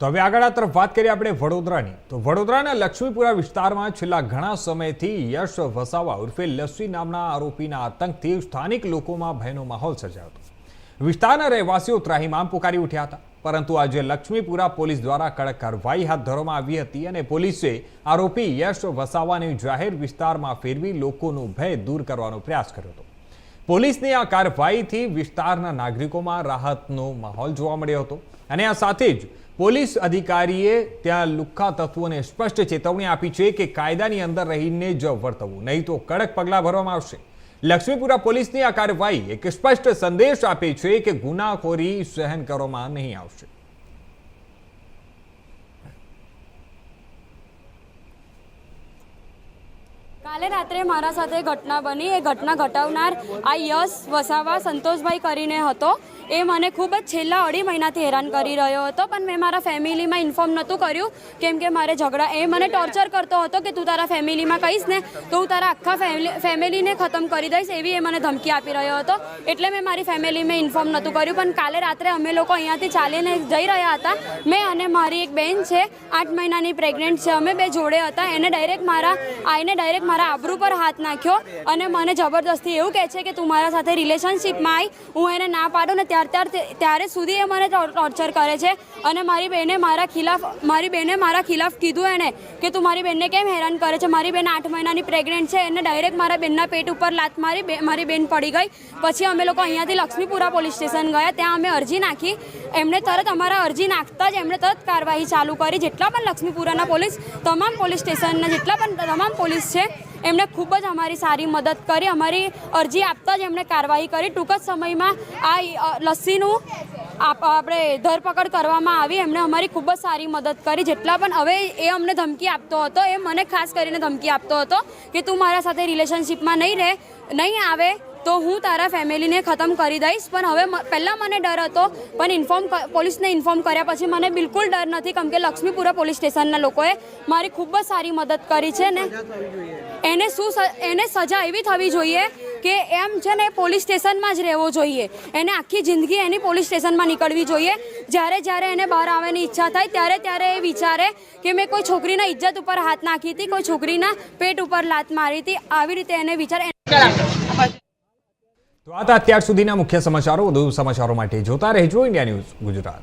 તો હવે આગળ આ તરફ વાત કરીએ આપણે વડોદરાની. તો વડોદરાના લક્ષ્મીપુરા વિસ્તારમાં છેલ્લા ઘણા સમયથી યશ વસાવા ઉર્ફે લસ્સી નામના આરોપીના આતંકથી સ્થાનિક લોકોમાં ભયનો માહોલ સર્જાયો હતો. વિસ્તારના રહેવાસીઓ ત્રાહિમામ પુકારી ઉઠ્યા હતા. પરંતુ આજે લક્ષ્મીપુરા પોલીસ દ્વારા કડક કાર્યવાહી હાથ ધરવામાં આવી હતી અને પોલીસે આરોપી યશ વસાવાને જાહેર વિસ્તારમાં ફેરવી લોકોનો ભય દૂર કરવાનો પ્રયાસ કર્યો હતો. પોલીસની આ કાર્યવાહીથી વિસ્તારના નાગરિકોમાં રાહતનો માહોલ જોવા મળ્યો હતો અને આ સાથે જ પોલીસ અધિકારીએ ત્યાં લુખ્ખા તત્વોને સ્પષ્ટ ચેતવણી આપી છે કે કાયદાની અંદર રહીને જ વર્તવું, નહીં તો કડક પગલાં ભરવામાં આવશે. લક્ષ્મીપુરા પોલીસની આ કાર્યવાહી એક સ્પષ્ટ સંદેશ આપે છે કે ગુનાખોરી સહન કરવામાં નહીં આવશે. કાલે રાત્રે મારા સાથે ઘટના બની. એ ઘટના ઘટાવનાર આ યશ વસાવા સંતોષભાઈ કરીને હતો. એ મને ખૂબ જ છેલ્લા 2.5 મહિનાથી હેરાન કરી રહ્યો હતો, પણ મેં મારા ફેમિલીમાં ઇન્ફોર્મ નહોતું કર્યું કેમ કે મારે ઝઘડા એ મને ટોર્ચર કરતો હતો કે તું તારા ફેમિલીમાં કહીશ ને તો હું તારા આખા ફેમિલીને ખતમ કરી દઈશ, એવી એ મને ધમકી આપી રહ્યો હતો. એટલે મેં મારી ફેમિલીમાં ઇન્ફોર્મ નહોતું કર્યું. પણ કાલે રાત્રે અમે લોકો અહીંયાથી ચાલીને જઈ રહ્યા હતા. મેં અને મારી એક બેન છે, 8 મહિનાની પ્રેગ્નન્ટ છે, અમે બે જોડે હતા. એને ડાયરેક્ટ મારા આબરૂ પર હાથ નાખ્યો અને મને જબરદસ્તી એવું કહે છે કે તું મારા સાથે રિલેશનશિપમાં આવી. હું એને ના પાડું ને ત્યારે સુધી એ મને ટોર્ચર કરે છે. અને મારી બેને મારા ખિલાફ કીધું એને કે તું મારી બેનને કેમ હેરાન કરે છે. મારી બેન 8 મહિનાની પ્રેગ્નન્ટ છે. એને ડાયરેક્ટ મારા બેનના પેટ ઉપર લાત મારી, મારી બેન પડી ગઈ. પછી અમે લોકો અહીંયાથી લક્ષ્મીપુરા પોલીસ સ્ટેશન ગયા. ત્યાં અમે અરજી નાખી. એમણે તરત અમારા અરજી નાખતા જ એમણે તરત કાર્યવાહી ચાલુ કરી. જેટલા પણ લક્ષ્મીપુરાના પોલીસ, તમામ પોલીસ સ્ટેશનના જેટલા પણ તમામ પોલીસ છે, એમણે ખૂબ જ અમારી સારી મદદ કરી. અમારી અરજી આપતા જ એમણે કાર્યવાહી કરી. ટૂંક જ સમયમાં આ લસ્સીનું આપણે ધરપકડ કરવામાં આવી. એમણે અમારી ખૂબ જ સારી મદદ કરી. જેટલા પણ હવે એ અમને ધમકી આપતો હતો, એ મને ખાસ કરીને ધમકી આપતો હતો કે તું મારા સાથે રિલેશનશિપમાં નહીં આવે તો હું તારા ફેમિલીને ખતમ કરી દઈશ. પણ હવે પહેલાં મને ડર હતો, પણ પોલીસને ઇન્ફોર્મ કર્યા પછી મને બિલકુલ ડર નથી કેમ કે લક્ષ્મીપુરા પોલીસ સ્ટેશનના લોકોએ મારી ખૂબ જ સારી મદદ કરી છે ને એને સજા એવી થવી જોઈએ કે એમ છે ને પોલીસ સ્ટેશનમાં જ રહેવો જોઈએ. એને આખી જિંદગી એની પોલીસ સ્ટેશનમાં નીકળવી જોઈએ. જ્યારે એને બહાર આવવાની ઈચ્છા થાય ત્યારે એ વિચારે કે મેં કોઈ છોકરીના ઇજ્જત ઉપર હાથ નાખી હતી, કોઈ છોકરીના પેટ ઉપર લાત મારી હતી, આવી રીતે એને વિચારે. તો આ હતા અત્યાર સુધીના મુખ્ય સમાચારો. વધુ સમાચારો માટે જોતા રહેજો ઇન્ડિયા ન્યૂઝ ગુજરાત.